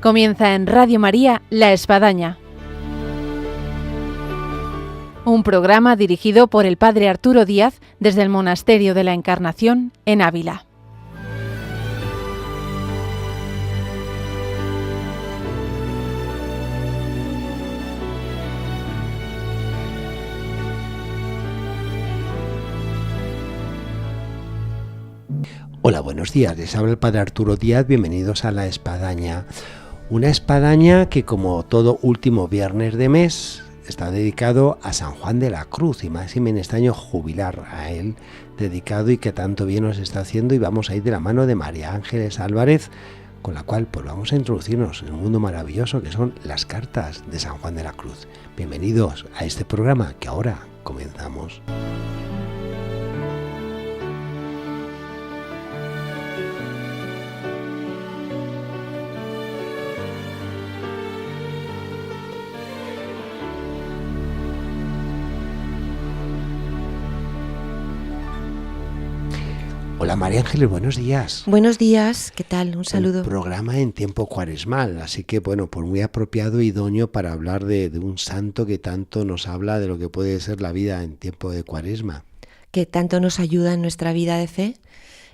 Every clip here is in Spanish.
Comienza en Radio María La Espadaña, un programa dirigido por el Padre Arturo Díaz desde el Monasterio de la Encarnación en Ávila. Hola, buenos días, les habla el Padre Arturo Díaz, bienvenidos a La Espadaña. Una espadaña que, como todo último viernes de mes, está dedicado a San Juan de la Cruz, y más en este año jubilar a él dedicado y que tanto bien nos está haciendo, y vamos a ir de la mano de María Ángeles Álvarez, con la cual pues vamos a introducirnos en un mundo maravilloso que son las cartas de San Juan de la Cruz. Bienvenidos a este programa que ahora comenzamos. Hola María Ángeles, buenos días. Buenos días, ¿qué tal? Un saludo. Un programa en tiempo cuaresmal, así que bueno, pues muy apropiado y idóneo para hablar de un santo que tanto nos habla de lo que puede ser la vida en tiempo de cuaresma. Que tanto nos ayuda en nuestra vida de fe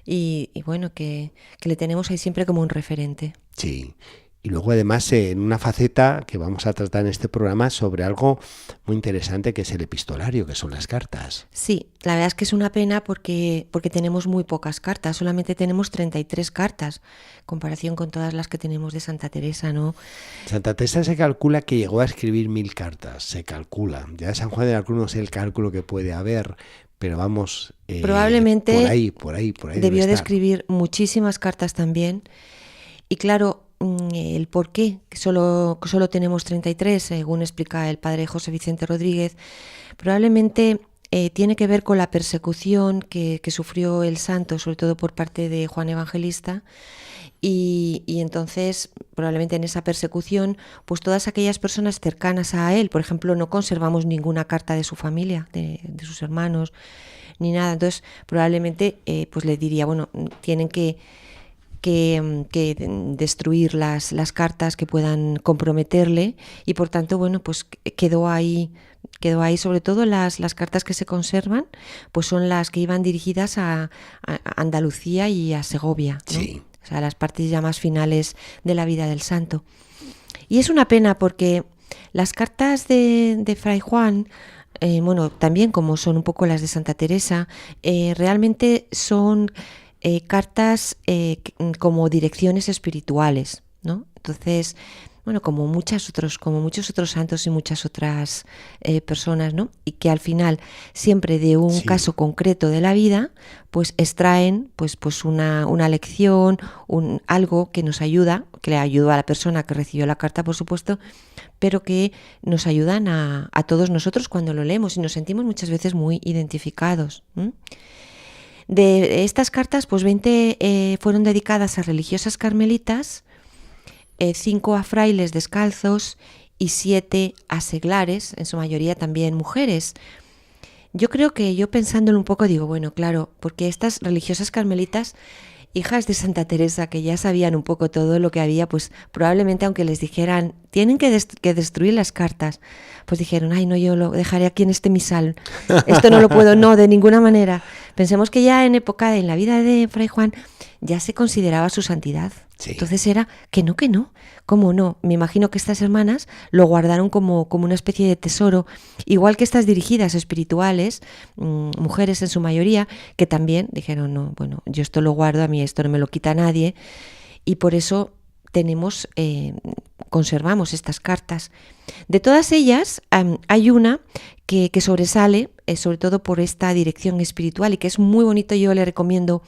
y bueno, que le tenemos ahí siempre como un referente. Sí. Y luego además en una faceta que vamos a tratar en este programa sobre algo muy interesante que es el epistolario, que son las cartas. Sí, la verdad es que es una pena porque tenemos muy pocas cartas, solamente tenemos 33 cartas, en comparación con todas las que tenemos de Santa Teresa, ¿no? Santa Teresa se calcula que llegó a escribir 1000 cartas, se calcula. Ya de San Juan de la Cruz no sé el cálculo que puede haber, pero vamos, probablemente por ahí debió de escribir muchísimas cartas también. Y claro, el por qué que solo tenemos 33, según explica el padre José Vicente Rodríguez, probablemente tiene que ver con la persecución que sufrió el santo, sobre todo por parte de Juan Evangelista, y entonces probablemente en esa persecución pues todas aquellas personas cercanas a él, por ejemplo, no conservamos ninguna carta de su familia, de sus hermanos, ni nada. Entonces probablemente pues le diría, bueno, tienen que destruir las cartas que puedan comprometerle, y por tanto, bueno, pues quedó ahí sobre todo las cartas que se conservan, pues son las que iban dirigidas a Andalucía y a Segovia, ¿no? Sí. O sea, las partes ya más finales de la vida del santo. Y es una pena porque las cartas de Fray Juan, bueno, también como son un poco las de Santa Teresa, realmente son cartas como direcciones espirituales, ¿no? Entonces, bueno, como muchos otros santos y muchas otras personas, ¿no? Y que al final, siempre de un caso concreto de la vida, pues extraen pues una lección, algo que nos ayuda, que le ayudó a la persona que recibió la carta, por supuesto, pero que nos ayudan a todos nosotros cuando lo leemos y nos sentimos muchas veces muy identificados. De estas cartas, pues 20 fueron dedicadas a religiosas carmelitas, 5 a frailes descalzos y 7 a seglares, en su mayoría también mujeres. Yo pensándolo un poco digo, bueno, claro, porque estas religiosas carmelitas, hijas de Santa Teresa, que ya sabían un poco todo lo que había, pues probablemente aunque les dijeran, tienen que destruir las cartas, pues dijeron, ay no, yo lo dejaré aquí en este misal, esto no lo puedo, no, de ninguna manera. Pensemos que ya en la vida de Fray Juan, ya se consideraba su santidad. Sí. Entonces era que no, ¿cómo no? Me imagino que estas hermanas lo guardaron como una especie de tesoro, igual que estas dirigidas espirituales, mujeres en su mayoría, que también dijeron, no, bueno, yo esto lo guardo, a mí esto no me lo quita nadie, y por eso conservamos estas cartas. De todas ellas, hay una que sobresale, sobre todo por esta dirección espiritual, y que es muy bonito. Yo le recomiendo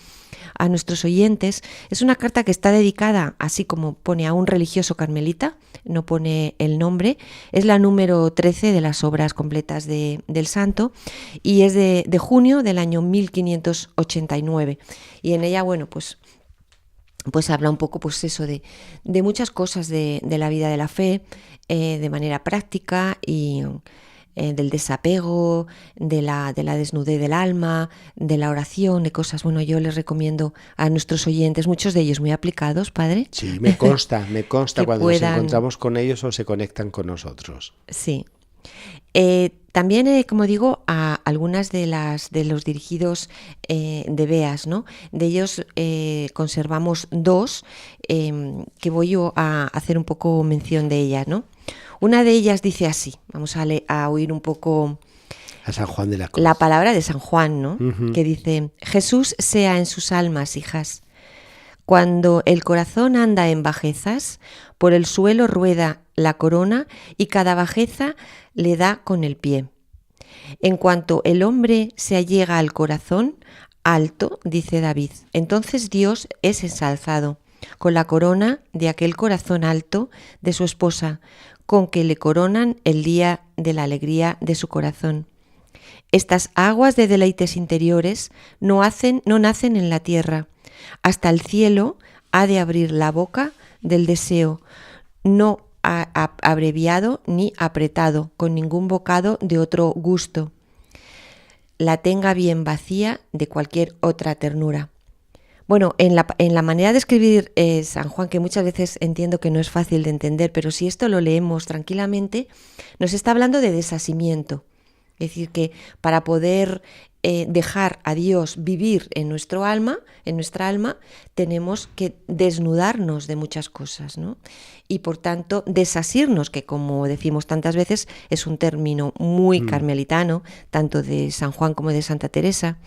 a nuestros oyentes. Es una carta que está dedicada, así como pone, a un religioso carmelita, no pone el nombre. Es la número 13 de las obras completas del santo, y es de junio del año 1589. Y en ella, bueno, pues habla un poco, pues eso, de muchas cosas de la vida de la fe, de manera práctica, y del desapego, de la desnudez del alma, de la oración, de cosas. Bueno, yo les recomiendo a nuestros oyentes, muchos de ellos muy aplicados, Padre. Sí, me consta cuando nos puedan... encontramos con ellos o se conectan con nosotros. Sí. También, como digo, a algunas de los dirigidos de Beas, ¿no? De ellos conservamos 2 que voy yo a hacer un poco mención de ellas, ¿no? Una de ellas dice así, vamos a oír un poco A San Juan de la Cruz. la palabra de San Juan, ¿no? Ujú. Que dice: Jesús sea en sus almas, hijas. Cuando el corazón anda en bajezas, por el suelo rueda la corona y cada bajeza le da con el pie. En cuanto el hombre se allega al corazón alto, dice David, entonces Dios es ensalzado con la corona de aquel corazón alto de su esposa, con que le coronan el día de la alegría de su corazón. Estas aguas de deleites interiores no nacen en la tierra. Hasta el cielo ha de abrir la boca del deseo, no abreviado ni apretado, con ningún bocado de otro gusto. La tenga bien vacía de cualquier otra ternura. Bueno, en la manera de escribir San Juan, que muchas veces entiendo que no es fácil de entender, pero si esto lo leemos tranquilamente, nos está hablando de desasimiento. Es decir, que para poder dejar a Dios vivir en nuestra alma, tenemos que desnudarnos de muchas cosas, ¿no? Y por tanto, desasirnos, que como decimos tantas veces, es un término muy carmelitano, tanto de San Juan como de Santa Teresa.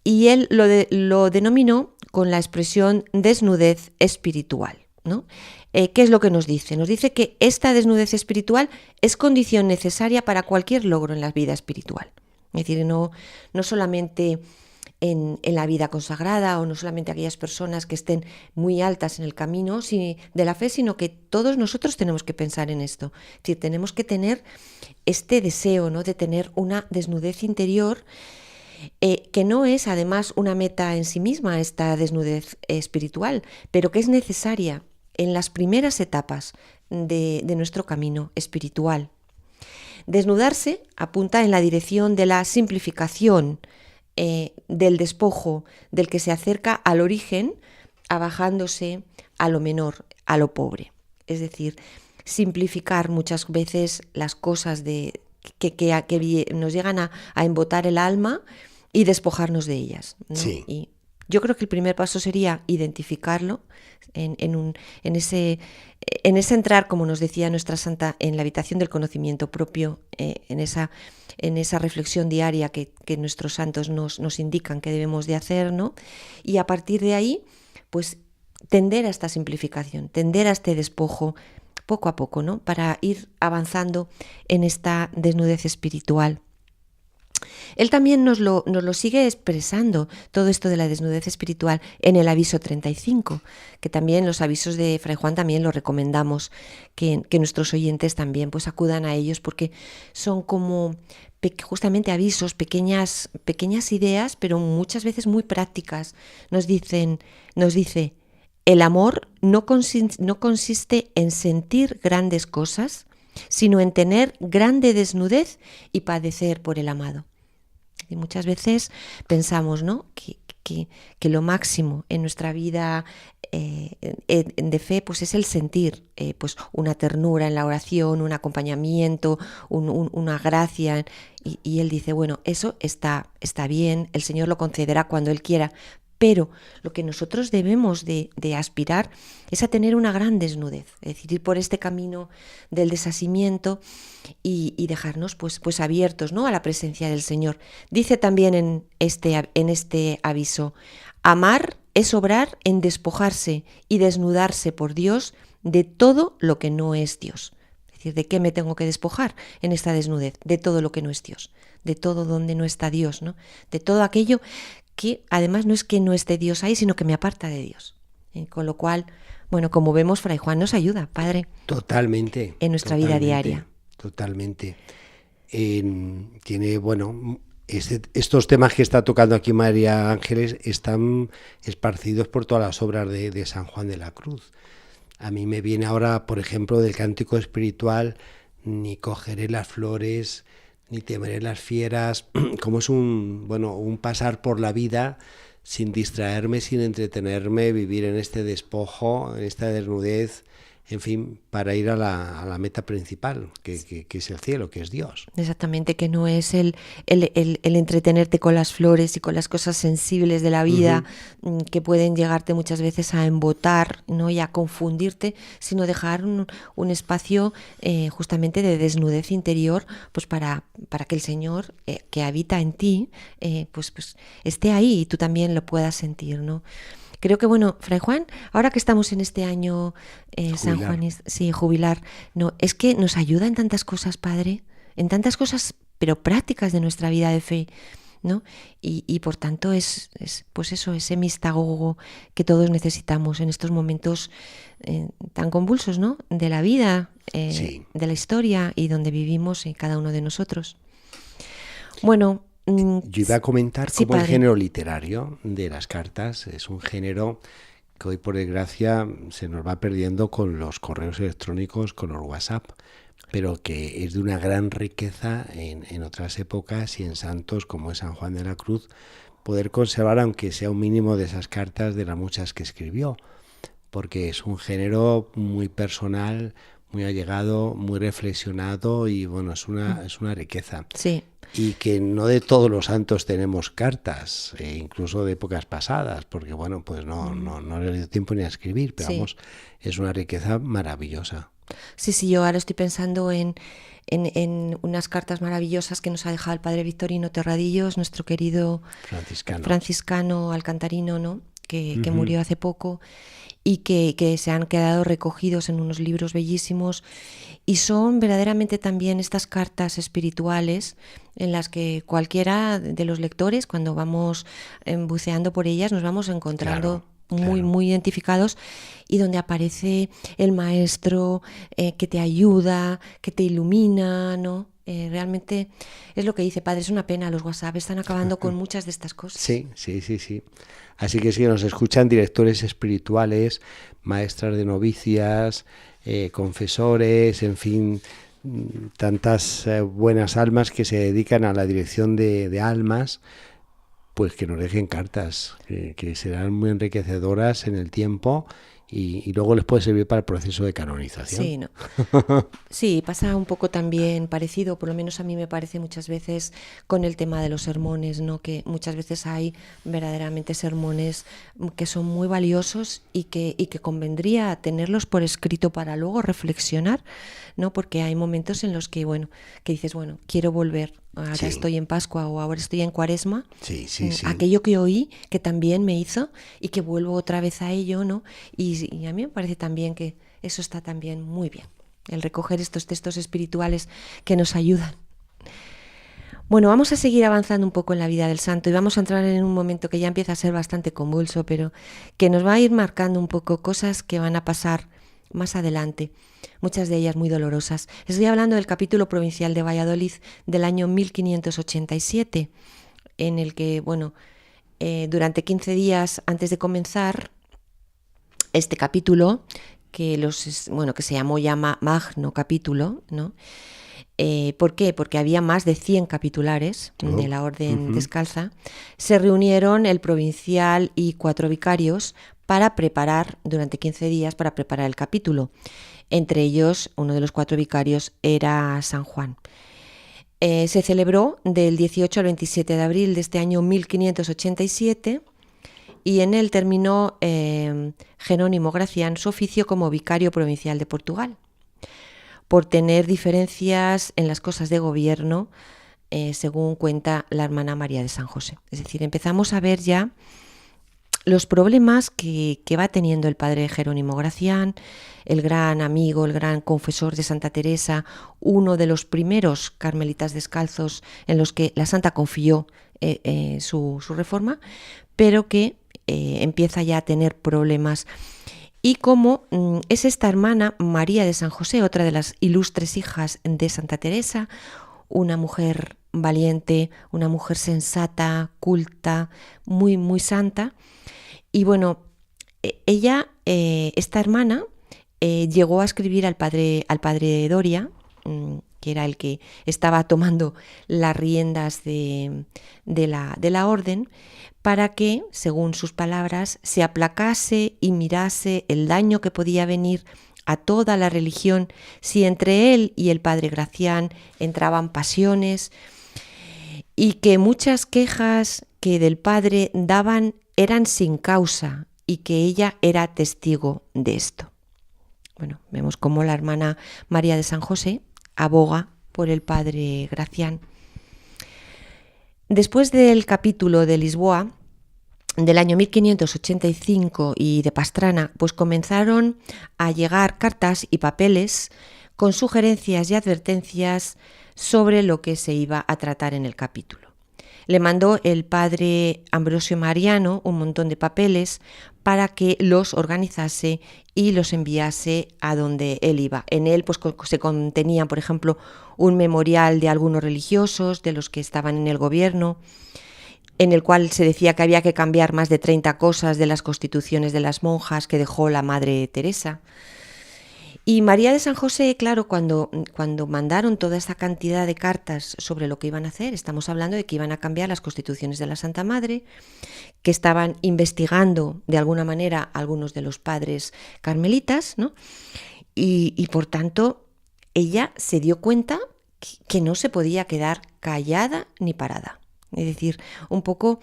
Y él lo denominó con la expresión desnudez espiritual, ¿no? ¿Qué es lo que nos dice? Nos dice que esta desnudez espiritual es condición necesaria para cualquier logro en la vida espiritual. Es decir, no solamente en la vida consagrada o no solamente aquellas personas que estén muy altas en el camino de la fe, sino que todos nosotros tenemos que pensar en esto. Es decir, tenemos que tener este deseo, ¿no?, de tener una desnudez interior, que no es además una meta en sí misma, esta desnudez espiritual, pero que es necesaria en las primeras etapas de nuestro camino espiritual. Desnudarse apunta en la dirección de la simplificación, del despojo, del que se acerca al origen, abajándose a lo menor, a lo pobre. Es decir, simplificar muchas veces las cosas que nos llegan a embotar el alma y despojarnos de ellas, ¿no? Sí. Y yo creo que el primer paso sería identificarlo en ese entrar, como nos decía nuestra santa, en la habitación del conocimiento propio, en esa reflexión diaria que nuestros santos nos indican que debemos de hacer, ¿no? Y a partir de ahí, pues tender a esta simplificación, tender a este despojo poco a poco, ¿no?, para ir avanzando en esta desnudez espiritual. Él también nos lo sigue expresando, todo esto de la desnudez espiritual, en el aviso 35, que también los avisos de Fray Juan también lo recomendamos, que nuestros oyentes también pues acudan a ellos, porque son como justamente avisos, pequeñas ideas, pero muchas veces muy prácticas. Nos dice, el amor no consiste en sentir grandes cosas, sino en tener grande desnudez y padecer por el amado. Y muchas veces pensamos, ¿no?, que lo máximo en nuestra vida de fe pues es el sentir pues una ternura en la oración, un acompañamiento, una gracia. Y él dice, bueno, eso está bien, el Señor lo concederá cuando Él quiera, pero lo que nosotros debemos de aspirar es a tener una gran desnudez, es decir, ir por este camino del desasimiento y dejarnos pues abiertos, ¿no?, a la presencia del Señor. Dice también en este aviso, amar es obrar en despojarse y desnudarse por Dios de todo lo que no es Dios. Es decir, ¿de qué me tengo que despojar en esta desnudez? De todo lo que no es Dios, de todo donde no está Dios, ¿no?, de todo aquello que además no es que no esté Dios ahí, sino que me aparta de Dios. Con lo cual, bueno, como vemos, Fray Juan nos ayuda, Padre. Totalmente. En nuestra vida diaria. Totalmente. Tiene, bueno, estos temas que está tocando aquí María Ángeles están esparcidos por todas las obras de San Juan de la Cruz. A mí me viene ahora, por ejemplo, del cántico espiritual ni cogeré las flores, ni temeré las fieras, como es un pasar por la vida sin distraerme, sin entretenerme, vivir en este despojo, en esta desnudez, en fin, para ir a la meta principal, que es el cielo, que es Dios. Exactamente, que no es el entretenerte con las flores y con las cosas sensibles de la vida, que pueden llegarte muchas veces a embotar, ¿no? Y a confundirte, sino dejar un espacio justamente de desnudez interior, pues para que el Señor que habita en ti pues esté ahí y tú también lo puedas sentir, ¿no? Creo que, bueno, Fray Juan, ahora que estamos en este año San Juan, jubilar, no, es que nos ayuda en tantas cosas, Padre, en tantas cosas, pero prácticas de nuestra vida de fe, ¿no? Y por tanto es pues eso, ese mistagogo que todos necesitamos en estos momentos tan convulsos, ¿no? De la vida, de la historia y donde vivimos cada uno de nosotros. Bueno, yo iba a comentar sí, cómo el padre. género literario de las cartas es un género que hoy por desgracia se nos va perdiendo con los correos electrónicos, con los WhatsApp, pero que es de una gran riqueza en otras épocas y en santos como es San Juan de la Cruz, poder conservar aunque sea un mínimo de esas cartas de las muchas que escribió, porque es un género muy personal, muy allegado, muy reflexionado y bueno, es una riqueza. Sí. Y que no de todos los santos tenemos cartas, incluso de épocas pasadas, porque bueno, pues no le dio tiempo ni a escribir, pero vamos, es una riqueza maravillosa. Sí, yo ahora estoy pensando en unas cartas maravillosas que nos ha dejado el padre Victorino Terradillos, nuestro querido franciscano alcantarino, ¿no? Que murió hace poco y que se han quedado recogidos en unos libros bellísimos y son verdaderamente también estas cartas espirituales en las que cualquiera de los lectores, cuando vamos buceando por ellas, nos vamos encontrando muy identificados y donde aparece el maestro que te ayuda, que te ilumina, ¿no? Realmente es lo que dice, padre, es una pena, los WhatsApp están acabando con muchas de estas cosas. Sí. Así que si nos escuchan directores espirituales, maestras de novicias, confesores, en fin, tantas buenas almas que se dedican a la dirección de almas, pues que nos dejen cartas, que serán muy enriquecedoras en el tiempo y luego les puede servir para el proceso de canonización. Sí, ¿no? Sí, pasa un poco también parecido, por lo menos a mí me parece muchas veces con el tema de los sermones, ¿no? Que muchas veces hay verdaderamente sermones que son muy valiosos y que convendría tenerlos por escrito para luego reflexionar, ¿no? Porque hay momentos en los que, bueno, que dices, bueno, quiero volver. Ahora estoy en Pascua o ahora estoy en Cuaresma. Sí. Aquello que oí, que también me hizo y que vuelvo otra vez a ello, ¿no? Y a mí me parece también que eso está también muy bien, el recoger estos textos espirituales que nos ayudan. Bueno, vamos a seguir avanzando un poco en la vida del santo y vamos a entrar en un momento que ya empieza a ser bastante convulso, pero que nos va a ir marcando un poco cosas que van a pasar más adelante, muchas de ellas muy dolorosas. Estoy hablando del capítulo provincial de Valladolid del año 1587, en el que, bueno, durante 15 días antes de comenzar este capítulo, que se llamó ya Magno Capítulo, ¿no? ¿Por qué? Porque había más de 100 capitulares de la Orden Descalza. Se reunieron el provincial y 4 vicarios para preparar, durante 15 días, para preparar el capítulo. Entre ellos, uno de los 4 vicarios era San Juan. Se celebró del 18 al 27 de abril de este año 1587 y en él terminó Jerónimo Gracián su oficio como vicario provincial de Portugal, por tener diferencias en las cosas de gobierno, según cuenta la hermana María de San José. Es decir, empezamos a ver ya los problemas que va teniendo el padre Jerónimo Gracián, el gran amigo, el gran confesor de Santa Teresa, uno de los primeros carmelitas descalzos en los que la santa confió su reforma, pero que empieza ya a tener problemas. Y como es esta hermana María de San José, otra de las ilustres hijas de Santa Teresa, una mujer valiente, una mujer sensata, culta, muy, muy santa. Y bueno, ella, esta hermana, llegó a escribir al padre Doria, que era el que estaba tomando las riendas de la orden, para que, según sus palabras, se aplacase y mirase el daño que podía venir a toda la religión si entre él y el padre Gracián entraban pasiones, y que muchas quejas que del padre daban eran sin causa y que ella era testigo de esto. Bueno, vemos cómo la hermana María de San José aboga por el padre Gracián. Después del capítulo de Lisboa, del año 1585 y de Pastrana, pues comenzaron a llegar cartas y papeles con sugerencias y advertencias sobre lo que se iba a tratar en el capítulo. Le mandó el padre Ambrosio Mariano un montón de papeles para que los organizase y los enviase a donde él iba. En él pues se contenía, por ejemplo, un memorial de algunos religiosos, de los que estaban en el gobierno, en el cual se decía que había que cambiar más de 30 cosas de las constituciones de las monjas que dejó la Madre Teresa. Y María de San José, claro, cuando mandaron toda esta cantidad de cartas sobre lo que iban a hacer, estamos hablando de que iban a cambiar las constituciones de la Santa Madre, que estaban investigando de alguna manera a algunos de los padres carmelitas, ¿no? Y por tanto, ella se dio cuenta que no se podía quedar callada ni parada. Es decir, un poco,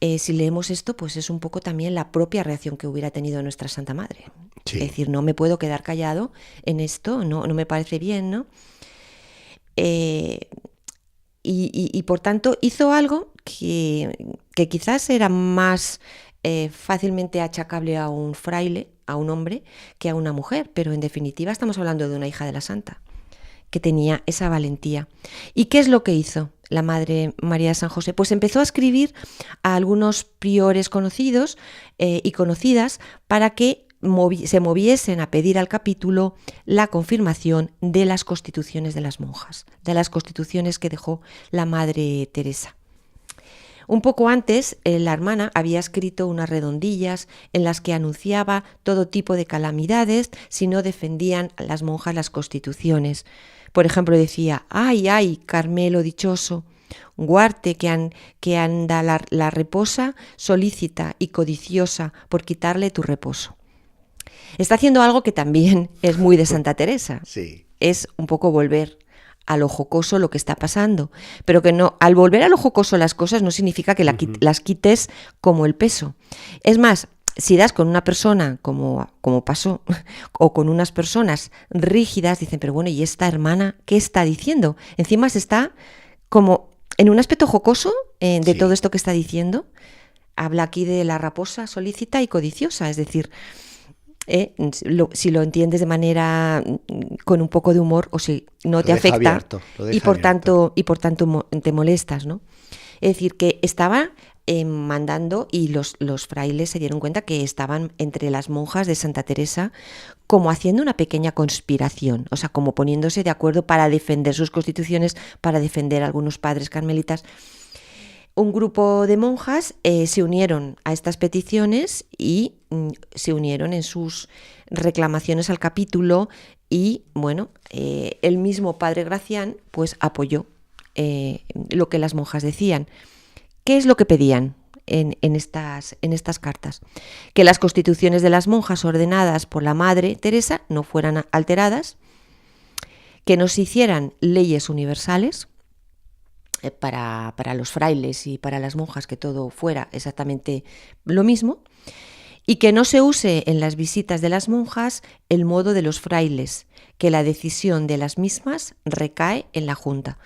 si leemos esto, pues es un poco también la propia reacción que hubiera tenido nuestra Santa Madre. Sí. Es decir, no me puedo quedar callado en esto, no me parece bien, ¿no? Y por tanto hizo algo que quizás era más fácilmente achacable a un fraile, a un hombre, que a una mujer, pero en definitiva estamos hablando de una hija de la Santa, que tenía esa valentía. ¿Y qué es lo que hizo la Madre María de San José? Pues empezó a escribir a algunos priores conocidos y conocidas para que se moviesen a pedir al capítulo la confirmación de las constituciones de las monjas, de las constituciones que dejó la Madre Teresa. Un poco antes, la hermana había escrito unas redondillas en las que anunciaba todo tipo de calamidades si no defendían a las monjas las constituciones. Por ejemplo, decía: «Ay, ay, Carmelo dichoso, guarte que anda la reposa solícita y codiciosa por quitarle tu reposo». Está haciendo algo que también es muy de Santa Teresa. Sí. Es un poco volver a lo jocoso lo que está pasando, pero que no, al volver a lo jocoso las cosas no significa que las quites como el peso. Es más, si das con una persona como pasó, o con unas personas rígidas, dicen, pero bueno, ¿y esta hermana qué está diciendo? Encima se está como en un aspecto jocoso de todo esto que está diciendo. Habla aquí de la raposa solícita y codiciosa, es decir, si lo entiendes de manera con un poco de humor, o si no te afecta abierto, y por tanto te molestas, ¿no? Es decir, que estaba mandando, y los frailes se dieron cuenta que estaban entre las monjas de Santa Teresa como haciendo una pequeña conspiración, o sea, como poniéndose de acuerdo para defender sus constituciones, para defender a algunos padres carmelitas. Un grupo de monjas se unieron a estas peticiones y se unieron en sus reclamaciones al capítulo, y bueno, el mismo padre Gracián pues apoyó lo que las monjas decían. ¿Qué es lo que pedían en estas cartas? Que las constituciones de las monjas ordenadas por la Madre Teresa no fueran alteradas, que no se hicieran leyes universales para los frailes y para las monjas, que todo fuera exactamente lo mismo, y que no se use en las visitas de las monjas el modo de los frailes, que la decisión de las mismas recae en la Junta.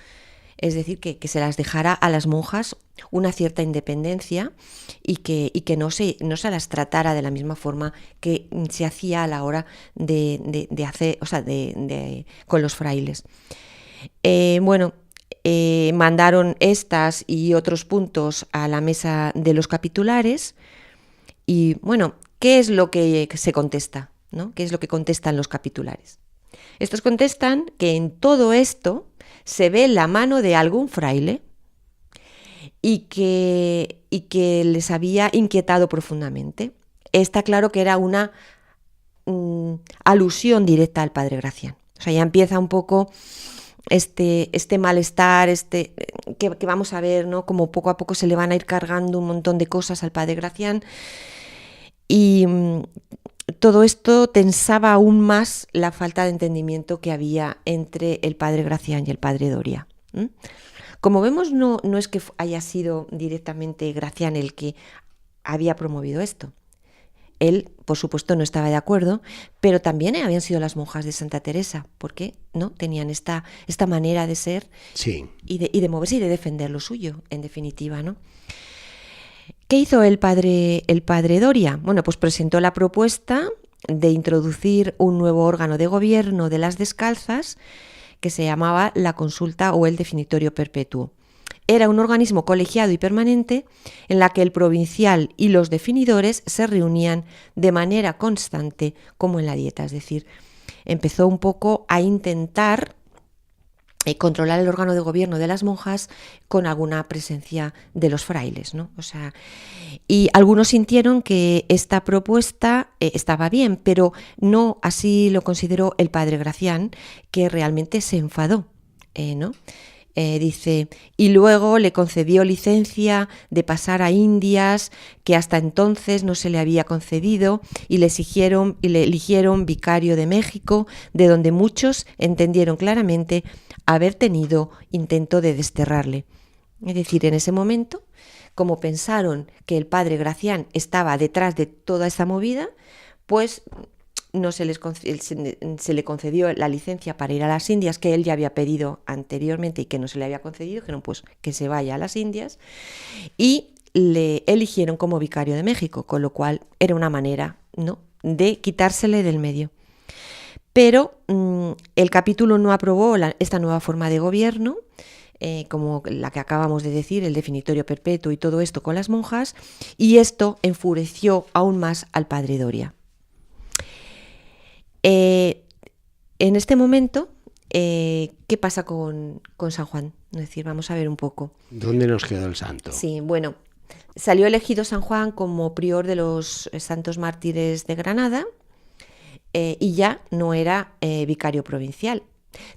Es decir, que se las dejara a las monjas una cierta independencia y que no se las tratara de la misma forma que se hacía a la hora de hacer, o sea, con los frailes. Mandaron estas y otros puntos a la mesa de los capitulares. Y bueno, ¿qué es lo que se contesta, ¿no? ¿Qué es lo que contestan los capitulares? Estos contestan que en todo esto se ve la mano de algún fraile y que les había inquietado profundamente. Está claro que era una alusión directa al padre Gracián. O sea, ya empieza un poco este malestar, que vamos a ver, ¿no? Como poco a poco se le van a ir cargando un montón de cosas al padre Gracián. Y todo esto tensaba aún más la falta de entendimiento que había entre el padre Gracián y el padre Doria. Como vemos, no es que haya sido directamente Gracián el que había promovido esto. Él, por supuesto, no estaba de acuerdo, pero también habían sido las monjas de Santa Teresa, porque no tenían esta manera de ser, sí, y de moverse y de defender lo suyo, en definitiva, ¿no? ¿Qué hizo el padre Doria? Bueno, pues presentó la propuesta de introducir un nuevo órgano de gobierno de las descalzas que se llamaba la consulta o el definitorio perpetuo. Era un organismo colegiado y permanente en la que el provincial y los definidores se reunían de manera constante, como en la dieta. Es decir, empezó un poco a intentar controlar el órgano de gobierno de las monjas con alguna presencia de los frailes, ¿no? O sea, y algunos sintieron que esta propuesta estaba bien, pero no así lo consideró el padre Gracián, que realmente se enfadó, ¿no? Dice, y luego le concedió licencia de pasar a Indias, que hasta entonces no se le había concedido, y le eligieron vicario de México, de donde muchos entendieron claramente haber tenido intento de desterrarle. Es decir, en ese momento, como pensaron que el padre Gracián estaba detrás de toda esta movida, pues no se le concedió la licencia para ir a las Indias, que él ya había pedido anteriormente y que no se le había concedido. Dijeron pues que se vaya a las Indias, y le eligieron como vicario de México, con lo cual era una manera, ¿no?, de quitársele del medio. Pero el capítulo no aprobó esta nueva forma de gobierno, como la que acabamos de decir, el definitorio perpetuo y todo esto con las monjas, y esto enfureció aún más al padre Doria. En este momento, ¿qué pasa con San Juan? Es decir, vamos a ver un poco. ¿Dónde nos quedó el santo? Sí, bueno, salió elegido San Juan como prior de los santos mártires de Granada, y ya no era vicario provincial.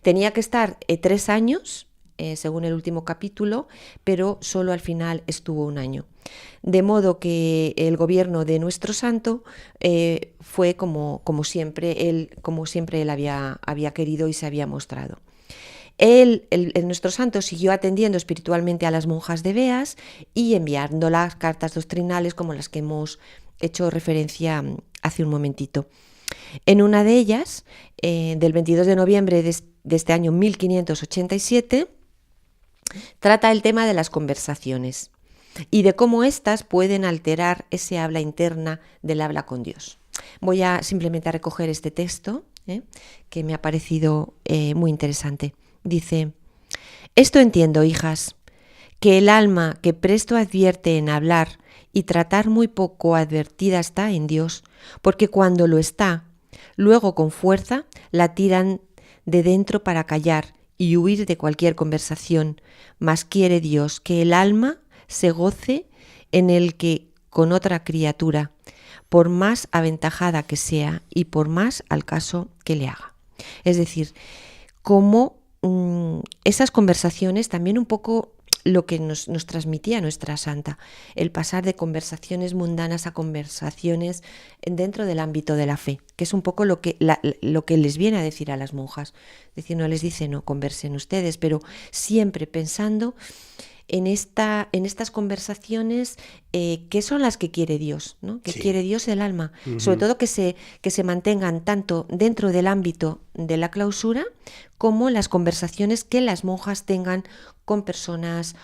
Tenía que estar 3 años, según el último capítulo, pero solo al final estuvo 1 año. De modo que el gobierno de nuestro santo fue como siempre él había querido y se había mostrado. Nuestro santo siguió atendiendo espiritualmente a las monjas de Beas y enviando las cartas doctrinales como las que hemos hecho referencia hace un momentito. En una de ellas, del 22 de noviembre de este año 1587, trata el tema de las conversaciones y de cómo éstas pueden alterar ese habla interna del habla con Dios. Voy a simplemente a recoger este texto, que me ha parecido muy interesante. Dice: esto entiendo, hijas, que el alma que presto advierte en hablar y tratar muy poco advertida está en Dios, porque cuando lo está, luego con fuerza la tiran de dentro para callar y huir de cualquier conversación, mas quiere Dios que el alma se goce en el que con otra criatura, por más aventajada que sea y por más al caso que le haga. Es decir, como esas conversaciones también un poco lo que nos transmitía nuestra santa, el pasar de conversaciones mundanas a conversaciones dentro del ámbito de la fe, que es un poco lo que les viene a decir a las monjas. Es decir, no les dice no conversen ustedes, pero siempre pensando en estas conversaciones que son las que quiere Dios, ¿no? Que sí quiere Dios el alma. Uh-huh. Sobre todo que se mantengan tanto dentro del ámbito de la clausura como las conversaciones que las monjas tengan con personas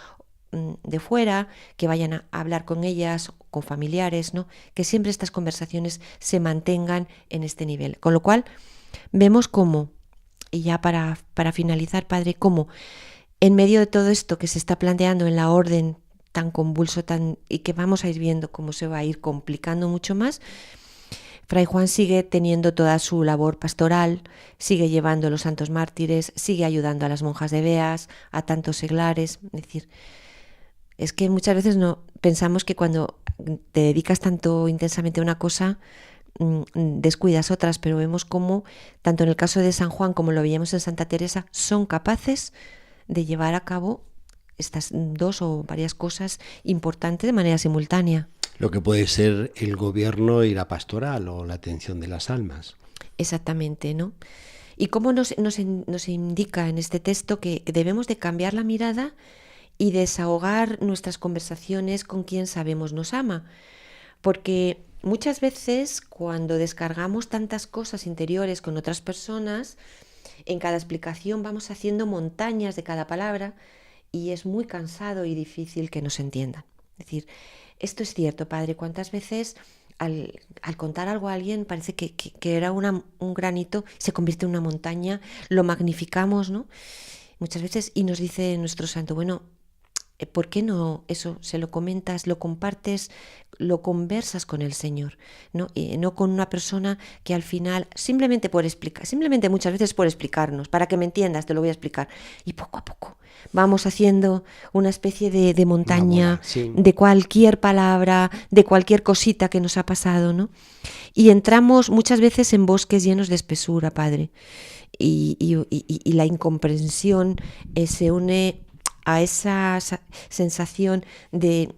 de fuera, que vayan a hablar con ellas, con familiares, ¿no? Que siempre estas conversaciones se mantengan en este nivel. Con lo cual vemos cómo, y ya para finalizar, padre, cómo en medio de todo esto que se está planteando en la orden tan convulso, y que vamos a ir viendo cómo se va a ir complicando mucho más, Fray Juan sigue teniendo toda su labor pastoral, sigue llevando los santos mártires, sigue ayudando a las monjas de Beas, a tantos seglares. Es decir, es que muchas veces no pensamos que cuando te dedicas tanto intensamente a una cosa, descuidas otras, pero vemos cómo, tanto en el caso de San Juan como lo veíamos en Santa Teresa, son capaces de llevar a cabo estas dos o varias cosas importantes de manera simultánea. Lo que puede ser el gobierno y la pastoral o la atención de las almas. Exactamente, ¿no? Y cómo nos indica en este texto que debemos de cambiar la mirada y desahogar nuestras conversaciones con quien sabemos nos ama. Porque muchas veces cuando descargamos tantas cosas interiores con otras personas, en cada explicación vamos haciendo montañas de cada palabra y es muy cansado y difícil que nos entiendan. Es decir, esto es cierto, Padre, ¿cuántas veces al contar algo a alguien parece que era un granito, se convierte en una montaña, lo magnificamos, ¿no? Muchas veces, y nos dice nuestro santo, bueno, ¿por qué no eso se lo comentas, lo compartes, lo conversas con el Señor, ¿no? No con una persona que al final, simplemente muchas veces por explicarnos, para que me entiendas, te lo voy a explicar. Y poco a poco vamos haciendo una especie de montaña, sí, de cualquier palabra, de cualquier cosita que nos ha pasado, ¿no? Y entramos muchas veces en bosques llenos de espesura, Padre. Y la incomprensión se une a esa sensación de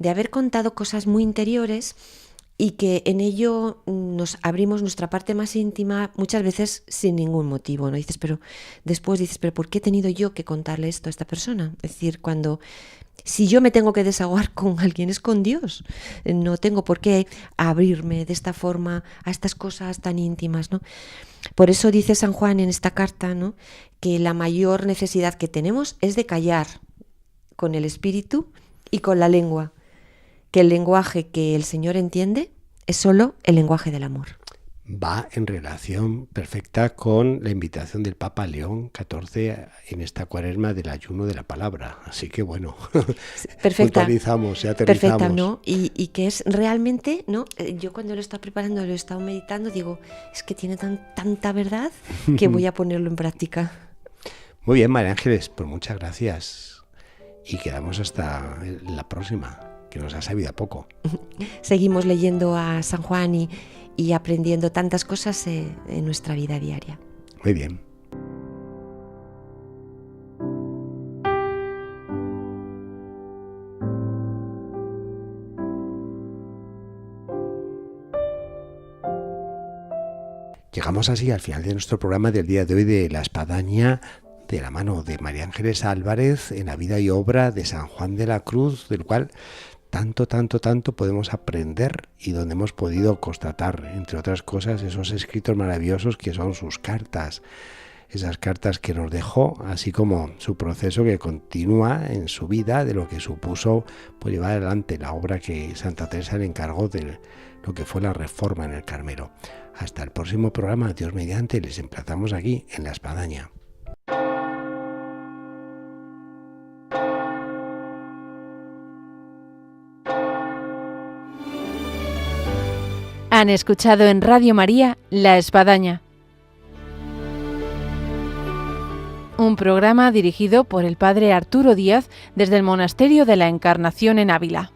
haber contado cosas muy interiores y que en ello nos abrimos nuestra parte más íntima muchas veces sin ningún motivo, ¿no? Después dices, pero ¿por qué he tenido yo que contarle esto a esta persona? Es decir, si yo me tengo que desahogar con alguien es con Dios, no tengo por qué abrirme de esta forma a estas cosas tan íntimas, ¿no? Por eso dice San Juan en esta carta, ¿no?, que la mayor necesidad que tenemos es de callar con el espíritu y con la lengua, que el lenguaje que el Señor entiende es solo el lenguaje del amor. Va en relación perfecta con la invitación del Papa León XIV en esta cuaresma del ayuno de la palabra. Así que bueno, perfecta, puntualizamos y aterrizamos. Perfecta, ¿no? Y que es realmente, ¿no? Yo cuando lo he estado preparando, lo he estado meditando, digo, es que tiene tanta verdad que voy a ponerlo en práctica. Muy bien, María Ángeles, pues muchas gracias. Y quedamos hasta la próxima, que nos ha sabido a poco. Seguimos leyendo a San Juan y aprendiendo tantas cosas en nuestra vida diaria. Muy bien. Llegamos así al final de nuestro programa del día de hoy de La Espadaña, de la mano de María Ángeles Álvarez, en la vida y obra de San Juan de la Cruz, del cual tanto podemos aprender y donde hemos podido constatar, entre otras cosas, esos escritos maravillosos que son sus cartas, esas cartas que nos dejó, así como su proceso que continúa en su vida, de lo que supuso pues, llevar adelante la obra que Santa Teresa le encargó de lo que fue la reforma en el Carmelo. Hasta el próximo programa, Dios mediante, les emplazamos aquí en La Espadaña. Han escuchado en Radio María La Espadaña, un programa dirigido por el padre Arturo Díaz desde el Monasterio de la Encarnación en Ávila.